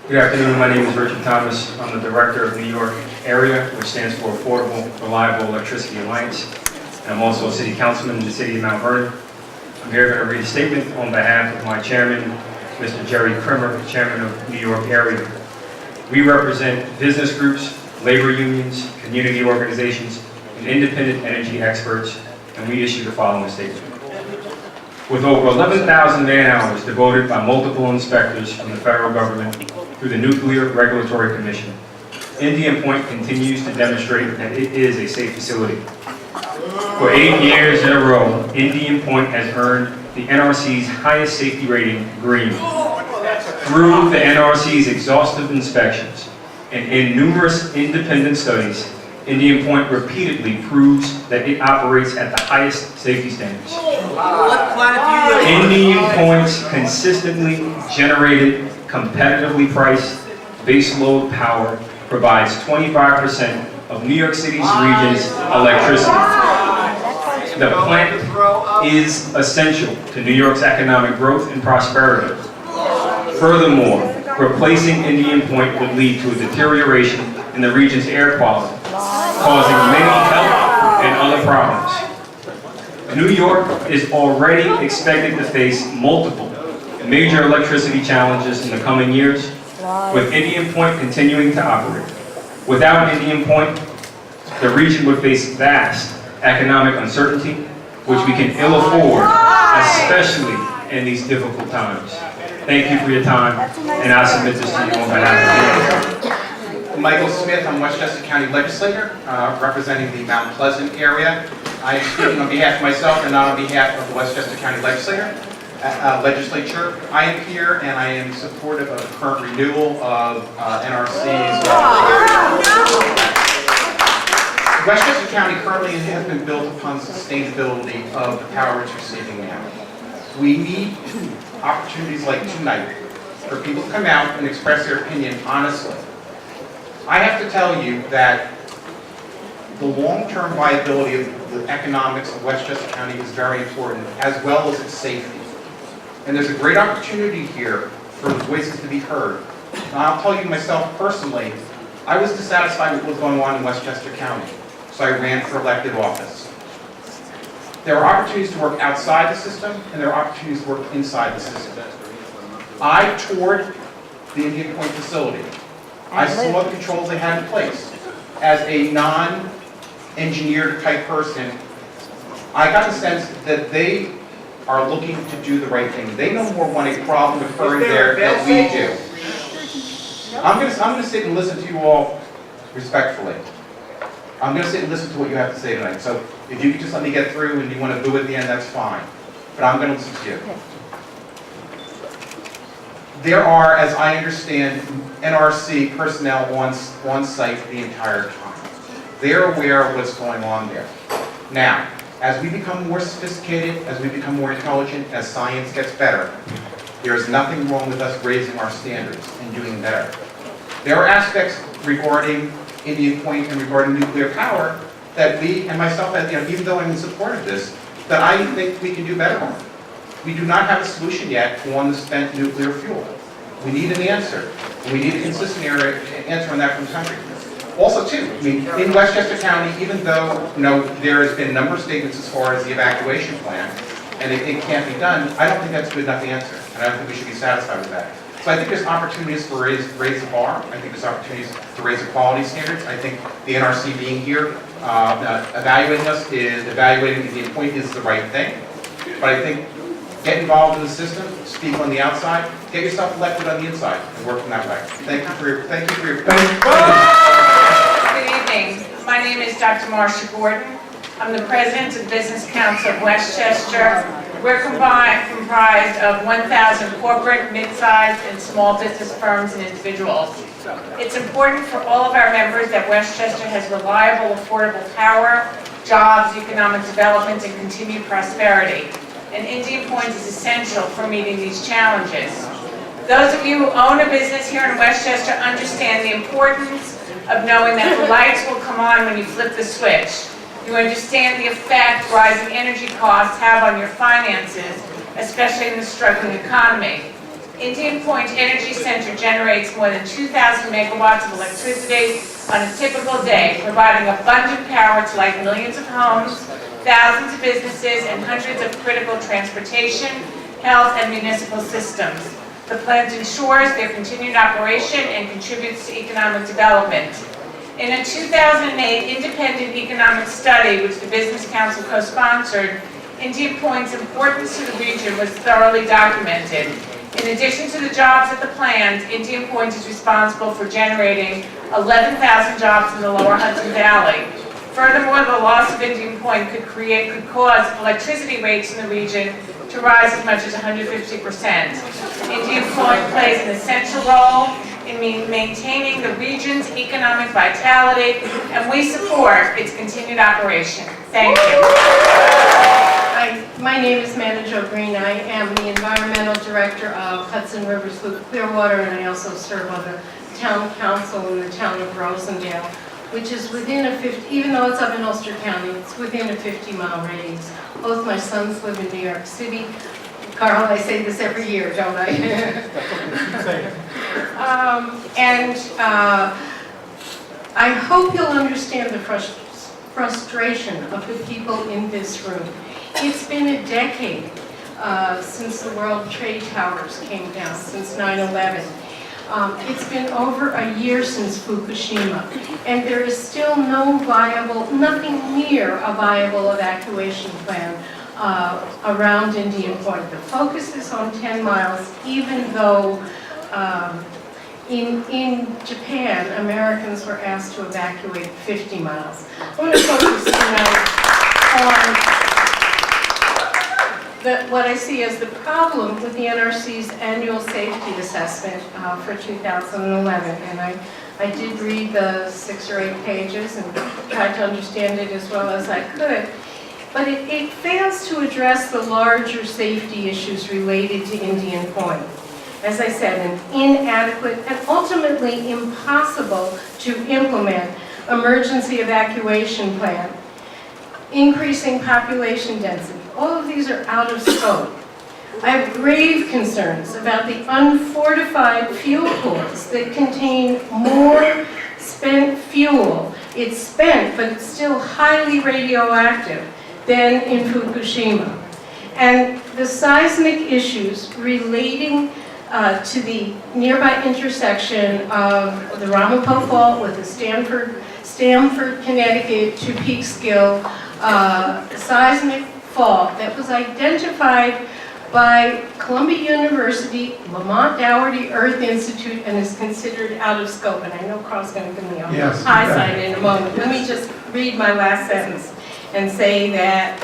Good afternoon. My name is Richard Thomas. I'm the Director of New York Area, which stands for Affordable, Reliable Electricity Alliance. And I'm also a City Councilman in the City of Mount Vernon. I'm here going to read a statement on behalf of my Chairman, Mr. Jerry Crimmer, Chairman of New York Area. We represent business groups, labor unions, community organizations, and independent energy experts, and we issue the following statement. With over 11,000 man-hours devoted by multiple inspectors from the federal government through the Nuclear Regulatory Commission, Indian Point continues to demonstrate that it is a safe facility. For 8 years in a row, Indian Point has earned the NRC's highest safety rating, green. Through the NRC's exhaustive inspections and in numerous independent studies, Indian Point repeatedly proves that it operates at the highest safety standards. Indian Point's consistently generated, competitively priced baseload power provides 25% of New York City's region's electricity. The plant is essential to New York's economic growth and prosperity. Furthermore, replacing Indian Point would lead to a deterioration in the region's air quality, causing many health and other problems. New York is already expected to face multiple major electricity challenges in the coming years, with Indian Point continuing to operate. Without Indian Point, the region would face vast economic uncertainty, which we can ill afford, especially in these difficult times. Thank you for your time, and I submit this to you on behalf of the Indian. Michael Smith, I'm Westchester County Legislator, representing the Mount Pleasant area. I am speaking on behalf of myself and not on behalf of the Westchester County Legislature. I am here and I am supportive of the current renewal of NRC's. Westchester County currently has been built upon sustainability of the power it's receiving now. We need opportunities like tonight for people to come out and express their opinion honestly. I have to tell you that the long-term viability of the economics of Westchester County is very important, as well as its safety. And there's a great opportunity here for voices to be heard. And I'll tell you myself personally, I was dissatisfied with what was going on in Westchester County, so I ran for elected office. There are opportunities to work outside the system, and there are opportunities to work inside the system. I toured the Indian Point facility. I saw the controls they had in place. As a non-engineered type person, I got the sense that they are looking to do the right thing. They no more want a problem occurring there than we do. I'm going to sit and listen to you all respectfully. I'm going to sit and listen to what you have to say tonight. So if you could just let me get through and you want to boo at the end, that's fine. But I'm going to listen to you. There are, as I understand, NRC personnel on site the entire time. They're aware of what's going on there. Now, as we become more sophisticated, as we become more intelligent, as science gets better, there is nothing wrong with us raising our standards and doing better. There are aspects regarding Indian Point and regarding nuclear power that we, and myself, even though I'm in support of this, that I think we can do better on. We do not have a solution yet on the spent nuclear fuel. We need an answer. And we need a consistent answer on that from the country. Also, too, I mean, in Westchester County, even though there has been a number of statements as far as the evacuation plan, and it can't be done, I don't think that's a good enough answer, and I don't think we should be satisfied with that. So I think there's opportunities to raise the bar. I think there's opportunities to raise the quality standards. I think the NRC being here, evaluating us, is evaluating Indian Point is the right thing. But I think get involved in the system, speak on the outside, get yourself elected on the inside, and work from that way. Thank you for your Good evening. My name is Dr. Marsha Gordon. I'm the President of the Business Council of Westchester. We're comprised of 1,000 corporate, mid-sized, and small business firms and individuals. It's important for all of our members that Westchester has reliable, affordable power, jobs, economic development, and continued prosperity. And Indian Point is essential for meeting these challenges. Those of you who own a business here in Westchester understand the importance of knowing that the lights will come on when you flip the switch. You understand the effect rising energy costs have on your finances, especially in the struggling economy. Indian Point Energy Center generates more than 2,000 megawatts of electricity on a typical day, providing abundant power to light millions of homes, thousands of businesses, and hundreds of critical transportation, health, and municipal systems. The plant ensures their continued operation and contributes to economic development. In a 2008 independent economic study, which the Business Council co-sponsored, Indian Point's importance to the region was thoroughly documented. In addition to the jobs at the plant, Indian Point is responsible for generating 11,000 jobs in the lower Hudson Valley. Furthermore, the loss of Indian Point could cause electricity rates in the region to rise as much as 150%. Indian Point plays an essential role in maintaining the region's economic vitality, and we support its continued operation. Thank you. My name is Manda Jo Green. I am the Environmental Director of Hudson Rivers Loop Clearwater, and I also serve on the Town Council in the town of Rosendale, which is within a 50, even though it's up in Ulster County, it's within a 50-mile radius. Both my sons live in New York City. Carl, I say this every year, don't I? I hope you'll understand the frustration of the people in this room. It's been a decade since the World Trade Towers came down, since 9/11. It's been over a year since Fukushima, and there is still nothing near a viable evacuation plan around Indian Point. The focus is on 10 miles, even though in Japan, Americans were asked to evacuate 50 miles. I want to focus tonight on what I see as the problem with the NRC's annual safety assessment for 2011. And I did read the 6 or 8 pages and tried to understand it as well as I could. But it fails to address the larger safety issues related to Indian Point. As I said, an inadequate and ultimately impossible to implement emergency evacuation plan, increasing population density. All of these are out of scope. I have grave concerns about the unfortified fuel pools that contain more spent fuel. It's spent, but it's still highly radioactive than in Fukushima. And the seismic issues relating to the nearby intersection of the Ramapo Fault with the Stamford, Connecticut to Peekskill seismic fault that was identified by Columbia University, Lamont Doherty Earth Institute, and is considered out of scope. And I know Carl's going to give me a high sign in a moment. Let me just read my last sentence and say that,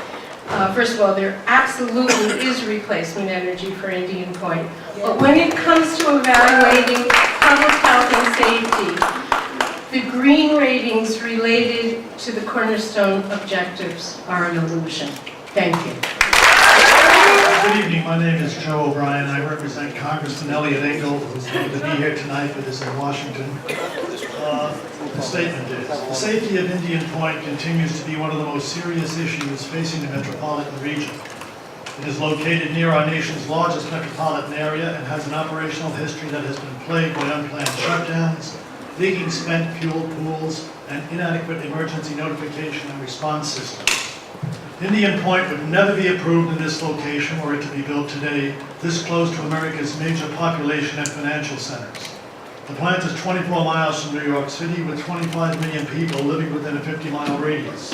first of all, there absolutely is replacement energy for Indian Point. But when it comes to evaluating public health and safety, the green ratings related to the cornerstone objectives are an illusion. Thank you. Good evening. My name is Joe O'Brien. I represent Congressman Elliot Engel, who's going to be here tonight but is in Washington. The statement is, the safety of Indian Point continues to be one of the most serious issues facing the metropolitan region. It is located near our nation's largest metropolitan area and has an operational history that has been plagued by unplanned shutdowns, leaking spent fuel pools, and inadequate emergency notification and response systems. Indian Point would never be approved in this location were it to be built today, this close to America's major population and financial centers. The plant is 24 miles from New York City with 25 million people living within a 50-mile radius.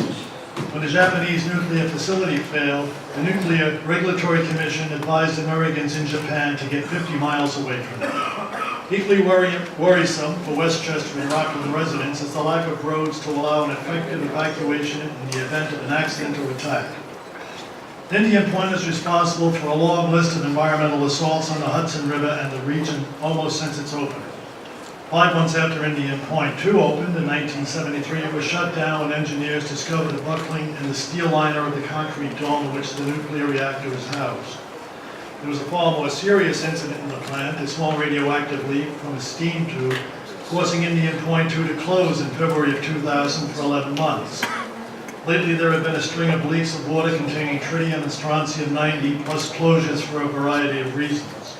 When the Japanese nuclear facility failed, the Nuclear Regulatory Commission advised Americans in Japan to get 50 miles away from it. Equally worrisome for Westchester and Rockland residents is the lack of roads to allow an effective evacuation in the event of an accident or attack. Indian Point is responsible for a long list of environmental assaults on the Hudson River and the region almost since its opening. 5 months after Indian Point 2 opened in 1973, it was shut down when engineers discovered a buckling in the steel liner of the concrete dome in which the nuclear reactor is housed. There was a far more serious incident in the plant, a small radioactive leak from a steam tube, causing Indian Point 2 to close in February of 2000 for 11 months. Lately, there have been a string of leaks of water containing tritium and strontium-90, plus closures for a variety of reasons.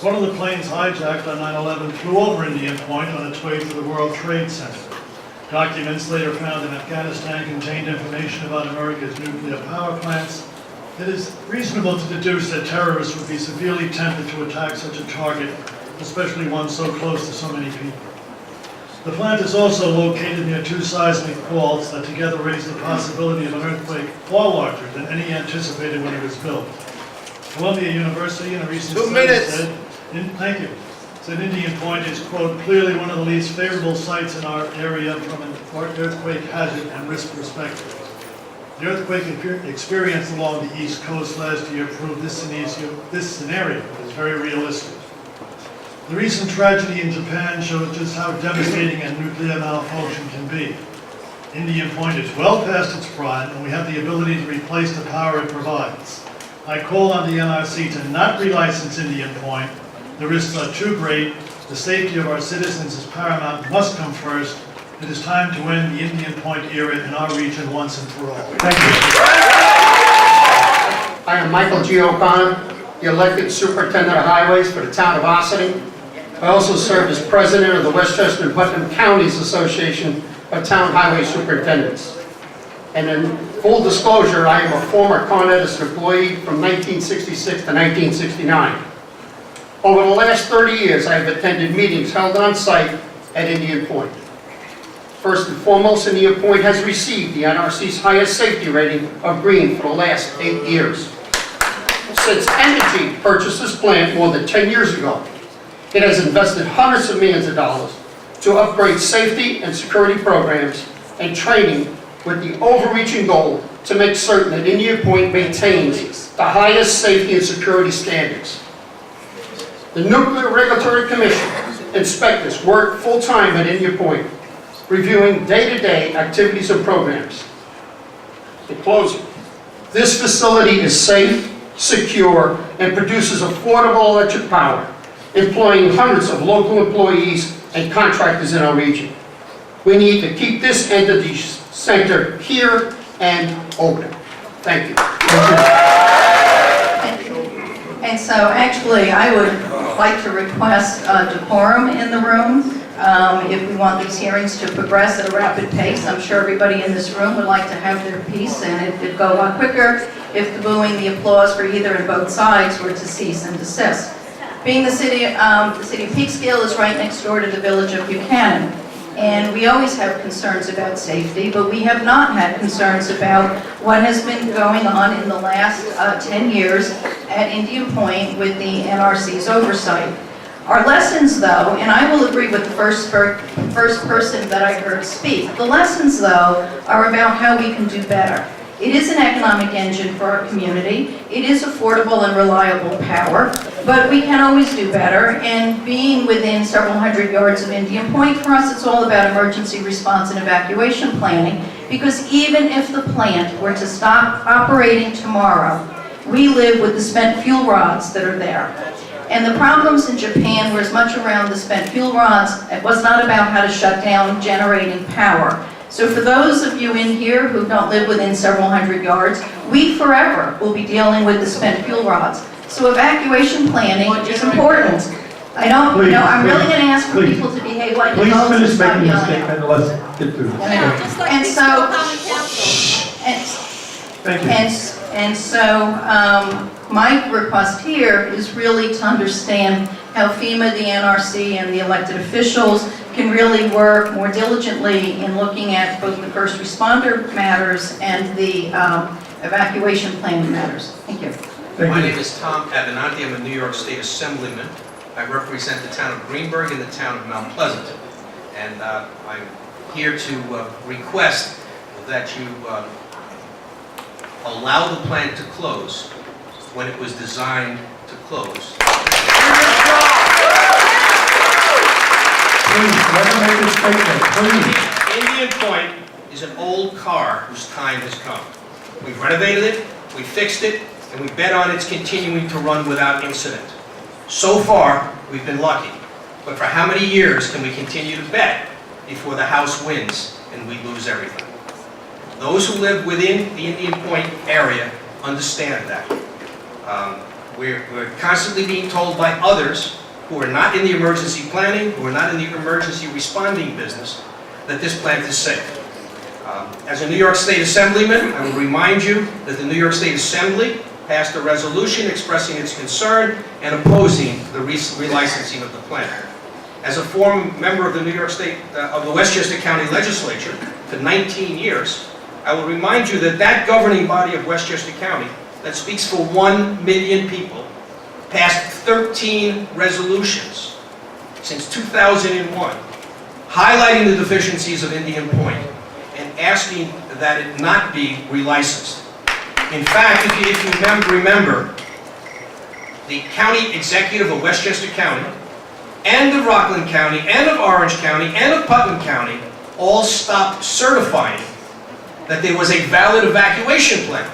One of the planes hijacked on 9/11 flew over Indian Point on its way to the World Trade Center. Documents later found in Afghanistan contained information about America's nuclear power plants. It is reasonable to deduce that terrorists would be severely tempted to attack such a target, especially one so close to so many people. The plant is also located near two seismic faults that together raise the possibility of an earthquake far larger than any anticipated when it was built. Columbia University in a recent study said, said Indian Point is, quote, clearly one of the least favorable sites in our area from an earthquake hazard and risk perspective. The earthquake experience along the East Coast last year proved this scenario is very realistic. The recent tragedy in Japan shows just how devastating a nuclear malfunction can be. Indian Point is well past its prime, and we have the ability to replace the power it provides. I call on the NRC to not relicense Indian Point. The risks are too great. The safety of our citizens is paramount, must come first. It is time to end the Indian Point era in our region once and for all. Thank you. I am Michael G. O'Connor, the elected superintendent of highways for the town of Ossining. I also serve as president of the Westchester and Putnam Counties Association of Town Highway Superintendents. And in full disclosure, I am a former Con Edison employee from 1966 to 1969. Over the last 30 years, I have attended meetings held on site at Indian Point. First and foremost, Indian Point has received the NRC's highest safety rating of green for the last 8 years. Since Energy purchased this plant more than 10 years ago, it has invested hundreds of millions of dollars to upgrade safety and security programs and training with the overreaching goal to make certain that Indian Point maintains the highest safety and security standards. The Nuclear Regulatory Commission inspectors work full-time at Indian Point, reviewing day-to-day activities and programs. In closing, this facility is safe, secure, and produces affordable electric power, employing hundreds of local employees and contractors in our region. We need to keep this entity center here and open. Thank you. And so actually, I would like to request decorum in the room. If we want these hearings to progress at a rapid pace, I'm sure everybody in this room would like to have their piece, and it'd go a lot quicker if the booing, the applause for either and both sides were to cease and desist. Being the city of Peekskill is right next door to the village of Buchanan, and we always have concerns about safety, but we have not had concerns about what has been going on in the last 10 years at Indian Point with the NRC's oversight. Our lessons, though, and I will agree with the first person that I heard speak, the lessons, though, are about how we can do better. It is an economic engine for our community. It is affordable and reliable power, but we can always do better. And being within several hundred yards of Indian Point, for us, it's all about emergency response and evacuation planning, because even if the plant were to stop operating tomorrow, we live with the spent fuel rods that are there. And the problems in Japan were as much around the spent fuel rods. It was not about how to shut down generating power. So for those of you in here who don't live within several hundred yards, we forever will be dealing with the spent fuel rods. So evacuation planning is important. I don't, you know, I'm really going to ask for people to behave like adults and stop yelling at them. Let's get through this. And so, Thank you. and so, my request here is really to understand how FEMA, the NRC, and the elected officials can really work more diligently in looking at both the first responder matters and the evacuation planning matters. Thank you. My name is Tom Avenanti. I'm a New York State Assemblyman. I represent the town of Greenburgh and the town of Mount Pleasant. And I'm here to request that you allow the plant to close when it was designed to close. Please, let me make a statement, please. Indian Point is an old car whose time has come. We've renovated it, we fixed it, and we bet on its continuing to run without incident. So far, we've been lucky. But for how many years can we continue to bet before the house wins and we lose everything? Those who live within the Indian Point area understand that. We're constantly being told by others who are not in the emergency planning, who are not in the emergency responding business, that this plant is safe. As a New York State Assemblyman, I will remind you that the New York State Assembly passed a resolution expressing its concern and opposing the relicensing of the plant. As a former member of the New York State, of the Westchester County Legislature for 19 years, I will remind you that that governing body of Westchester County, that speaks for 1 million people, passed 13 resolutions since 2001, highlighting the deficiencies of Indian Point and asking that it not be relicensed. In fact, if you remember, the county executive of Westchester County, and of Rockland County, and of Orange County, and of Putnam County, all stopped certifying that there was a valid evacuation plan.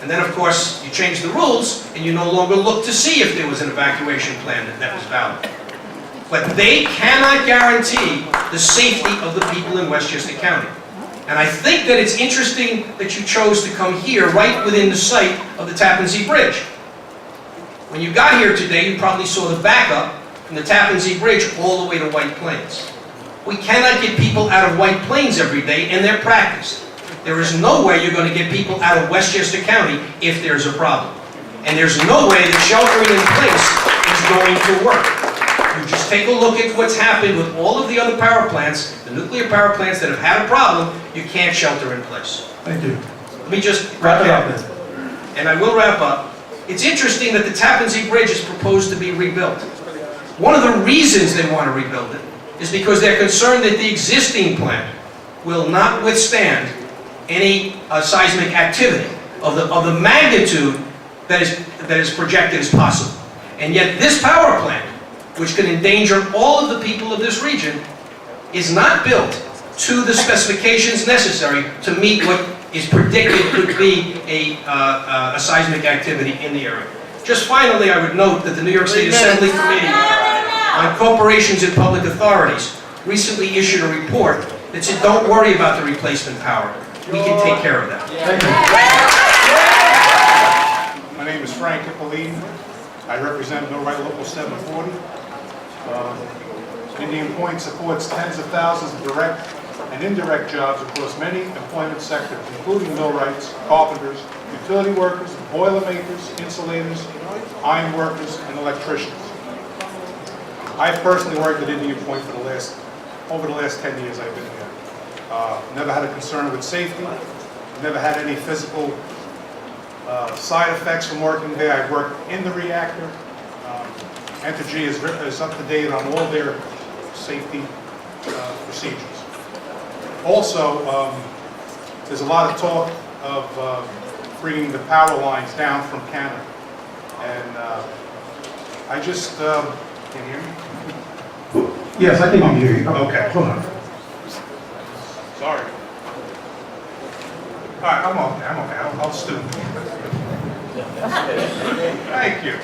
And then, of course, you change the rules, and you no longer look to see if there was an evacuation plan that was valid. But they cannot guarantee the safety of the people in Westchester County. And I think that it's interesting that you chose to come here, right within the site of the Tappan Zee Bridge. When you got here today, you probably saw the backup from the Tappan Zee Bridge all the way to White Plains. We cannot get people out of White Plains every day, and they're practiced. There is no way you're going to get people out of Westchester County if there's a problem. And there's no way that sheltering in place is going to work. You just take a look at what's happened with all of the other power plants, the nuclear power plants that have had a problem, you can't shelter in place. Thank you. Let me just Wrap it up then. And I will wrap up. It's interesting that the Tappan Zee Bridge is proposed to be rebuilt. One of the reasons they want to rebuild it is because they're concerned that the existing plant will not withstand any seismic activity of the magnitude that is projected as possible. And yet this power plant, which could endanger all of the people of this region, is not built to the specifications necessary to meet what is predicted could be a seismic activity in the area. Just finally, I would note that the New York State Assembly Committee on Corporations and Public Authorities recently issued a report that said, don't worry about the replacement power. We can take care of that. My name is Frank Hippolyte. I represent No Right Local 740. Indian Point supports tens of thousands of direct and indirect jobs across many employment sectors, including millwrights, carpenters, utility workers, boilermakers, insulators, iron workers, and electricians. I've personally worked at Indian Point for over the last 10 years I've been here. Never had a concern with safety, never had any physical side effects from working there. I've worked in the reactor. Entergy is up to date on all their safety procedures. Also, there's a lot of talk of bringing the power lines down from Canada. And I just, can you hear me? Yes, I can hear you. Okay. Hold on. Sorry. All right, I'm okay. I'll stoop. Thank you.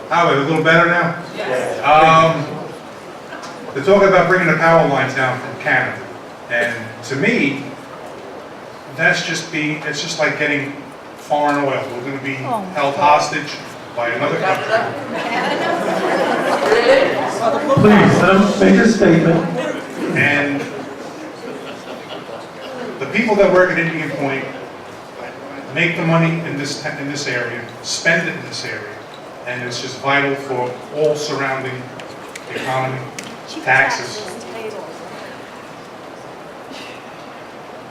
How are we, a little better now? Yes. They're talking about bringing the power lines down from Canada. And to me, it's just like getting foreign oil. We're going to be held hostage by another country. Please, let him make a statement. And the people that work at Indian Point make the money in this area, spend it in this area, and it's just vital for all surrounding economy, taxes.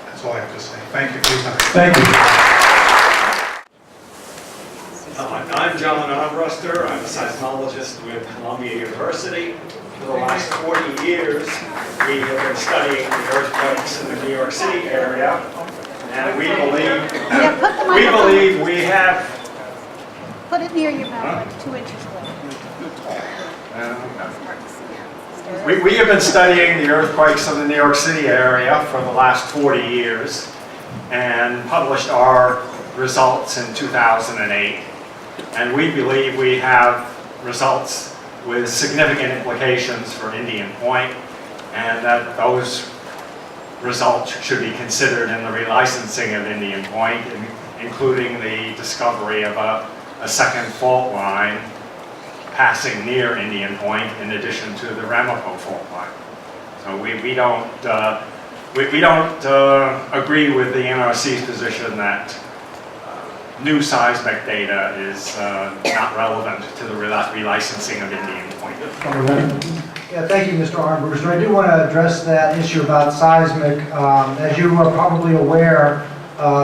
That's all I have to say. Thank you for your time. Thank you. I'm John Armbruster. I'm a seismologist with Columbia University. For the last 40 years, we have been studying the earthquakes in the New York City area, and we believe we have. Put it near your mouth, like 2 inches away. We have been studying the earthquakes in the New York City area for the last 40 years, and published our results in 2008. And we believe we have results with significant implications for Indian Point, and that those results should be considered in the relicensing of Indian Point, including the discovery of a a second fault line passing near Indian Point in addition to the Ramapo fault line. So we don't agree with the NRC's position that new seismic data is not relevant to the relicensing of Indian Point. Yeah, thank you, Mr. Armbruster. I do want to address that issue about seismic. As you are probably aware,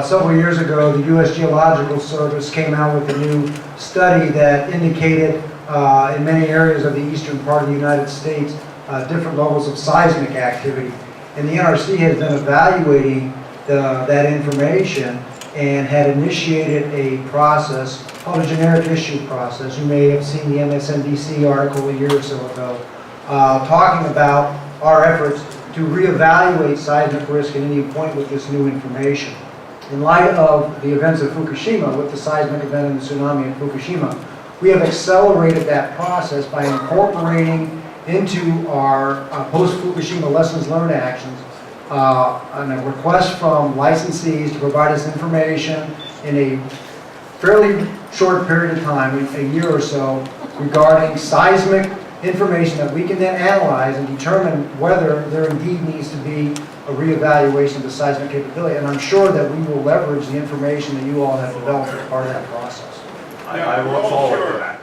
several years ago, the U.S. Geological Service came out with a new study that indicated in many areas of the eastern part of the United States different levels of seismic activity. And the NRC has been evaluating that information and had initiated a process called a generic issue process. You may have seen the MSNBC article a year or so ago talking about our efforts to reevaluate seismic risk at Indian Point with this new information. In light of the events of Fukushima, with the seismic event and the tsunami in Fukushima, we have accelerated that process by incorporating into our post-Fukushima lessons learned actions on a request from licensees to provide us information in a fairly short period of time, a year or so, regarding seismic information that we can then analyze and determine whether there indeed needs to be a reevaluation of the seismic capability. And I'm sure that we will leverage the information that you all have developed as part of that process. I look forward to that.